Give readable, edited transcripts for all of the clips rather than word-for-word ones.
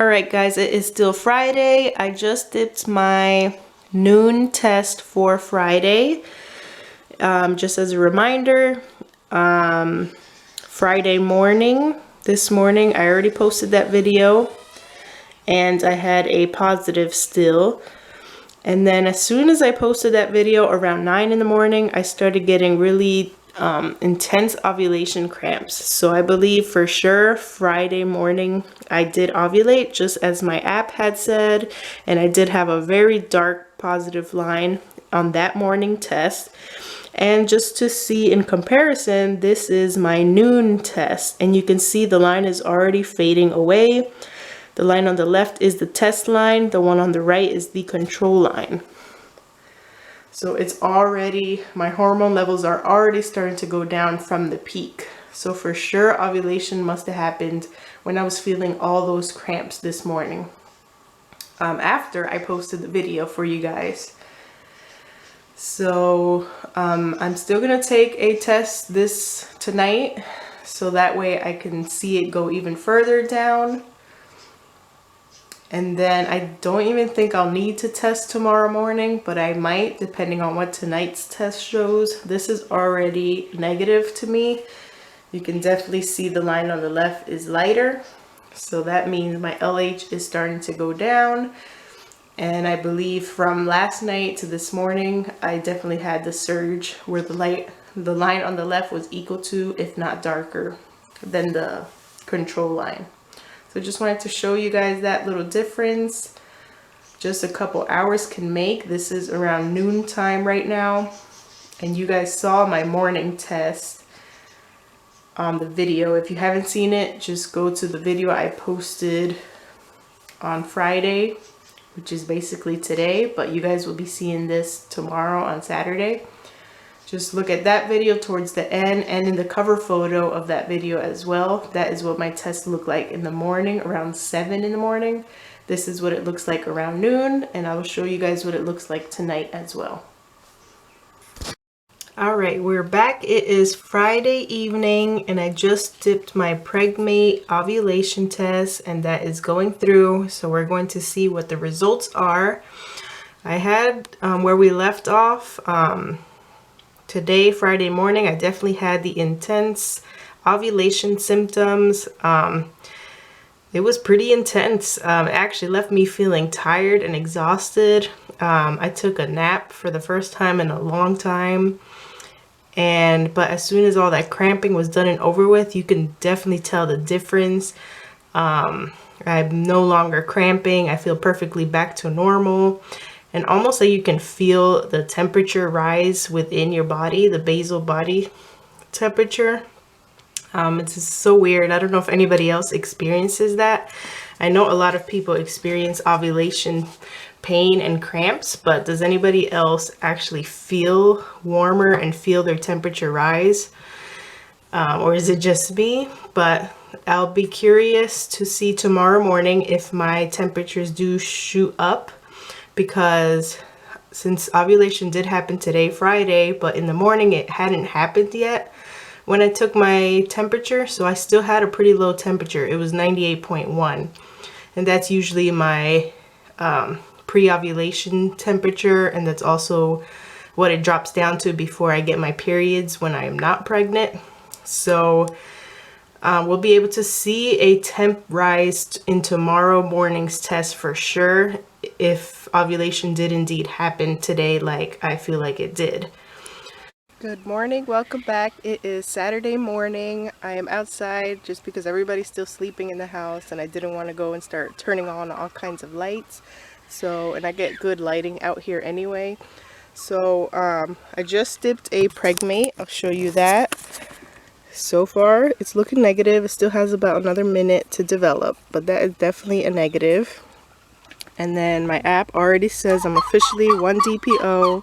Alright guys, it is still Friday. I just dipped my noon test for Friday. Just as a reminder, Friday morning, this morning, I already posted that video and I had a positive still. And then as soon as I posted that video around 9 in the morning, I started getting really intense ovulation cramps. So I believe for sure Friday morning I did ovulate just as my app had said, and I did have a very dark positive line on that morning test. And just to see in comparison, this is my noon test, and you can see the line is already fading away. The line on the left is the test line, the one on the right is the control line. So it's already, my hormone levels are already starting to go down from the peak. So for sure ovulation must have happened when I was feeling all those cramps this morning. After I posted the video for you guys. So I'm still gonna take a test this tonight so that way I can see it go even further down. And then I don't even think I'll need to test tomorrow morning, but I might depending on what tonight's test shows. This is already negative to me. You can definitely see the line on the left is lighter. So that means my LH is starting to go down. And I believe from last night to this morning, I definitely had the surge where the line on the left was equal to, if not darker, than the control line. So just wanted to show you guys that little difference. Just a couple hours can make. This is around noon time right now. And you guys saw my morning test on the video. If you haven't seen it, just go to the video I posted on Friday, which is basically today, but you guys will be seeing this tomorrow on Saturday. Just look at that video towards the end, and in the cover photo of that video as well. That is what my test looked like in the morning, around 7 in the morning. This is what it looks like around noon, and I will show you guys what it looks like tonight as well. Alright, we're back. It is Friday evening, and I just dipped my Pregmate ovulation test, and that is going through. So we're going to see what the results are. I had, where we left off, today, Friday morning, I definitely had the intense ovulation symptoms. It was pretty intense. It actually left me feeling tired and exhausted. I took a nap for the first time in a long time. But as soon as all that cramping was done and over with, you can definitely tell the difference. I'm no longer cramping. I feel perfectly back to normal. And almost like you can feel the temperature rise within your body, the basal body temperature. It's just so weird. I don't know if anybody else experiences that. I know a lot of people experience ovulation pain and cramps, but does anybody else actually feel warmer and feel their temperature rise? Or is it just me? But I'll be curious to see tomorrow morning if my temperatures do shoot up. Because since ovulation did happen today, Friday, but in the morning it hadn't happened yet when I took my temperature, so I still had a pretty low temperature. It was 98.1, and that's usually my pre-ovulation temperature, and that's also what it drops down to before I get my periods when I am not pregnant. So we'll be able to see a temp rise in tomorrow morning's test for sure, if ovulation did indeed happen today like I feel like it did. Good morning, welcome back. It is Saturday morning. I am outside just because everybody's still sleeping in the house and I didn't want to go and start turning on all kinds of lights. And I get good lighting out here anyway. So I just dipped a Pregmate. I'll show you that. So far it's looking negative. It still has about another minute to develop, but that is definitely a negative. And then my app already says I'm officially 1 DPO,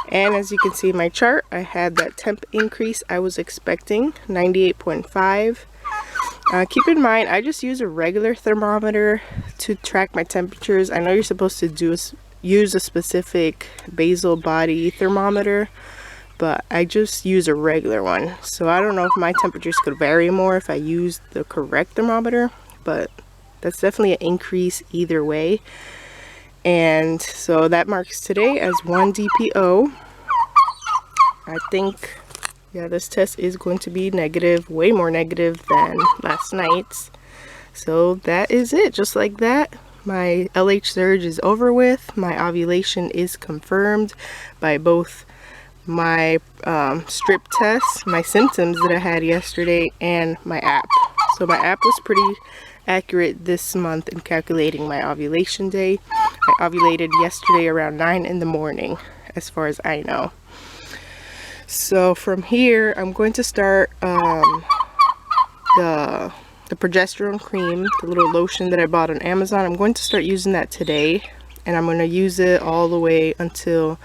and as you can see in my chart, I had that temp increase I was expecting, 98.5. Keep in mind, I just use a regular thermometer to track my temperatures. I know you're supposed to use a specific basal body thermometer, but I just use a regular one. So I don't know if my temperatures could vary more if I used the correct thermometer, but that's definitely an increase either way. And so that marks today as 1 DPO. I think, yeah, this test is going to be negative, way more negative than last night's. So that is it, just like that. My LH surge is over with. My ovulation is confirmed by both my strip test, my symptoms that I had yesterday, and my app. So my app was pretty accurate this month in calculating my ovulation day. I ovulated yesterday around 9 in the morning, as far as I know. So from here, I'm going to start the progesterone cream, the little lotion that I bought on Amazon. I'm going to start using that today, and I'm going to use it all the way until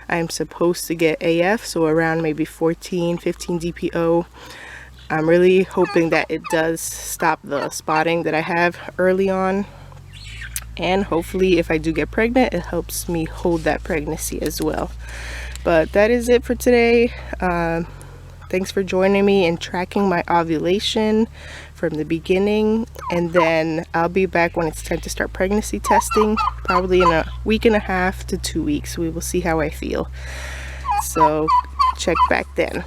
I'm supposed to get AF, so around maybe 14, 15 DPO. I'm really hoping that it does stop the spotting that I have early on, and hopefully if I do get pregnant, it helps me hold that pregnancy as well. But that is it for today. Thanks for joining me in tracking my ovulation from the beginning, and then I'll be back when it's time to start pregnancy testing, probably in a week and a half to 2 weeks. We will see how I feel. So check back then.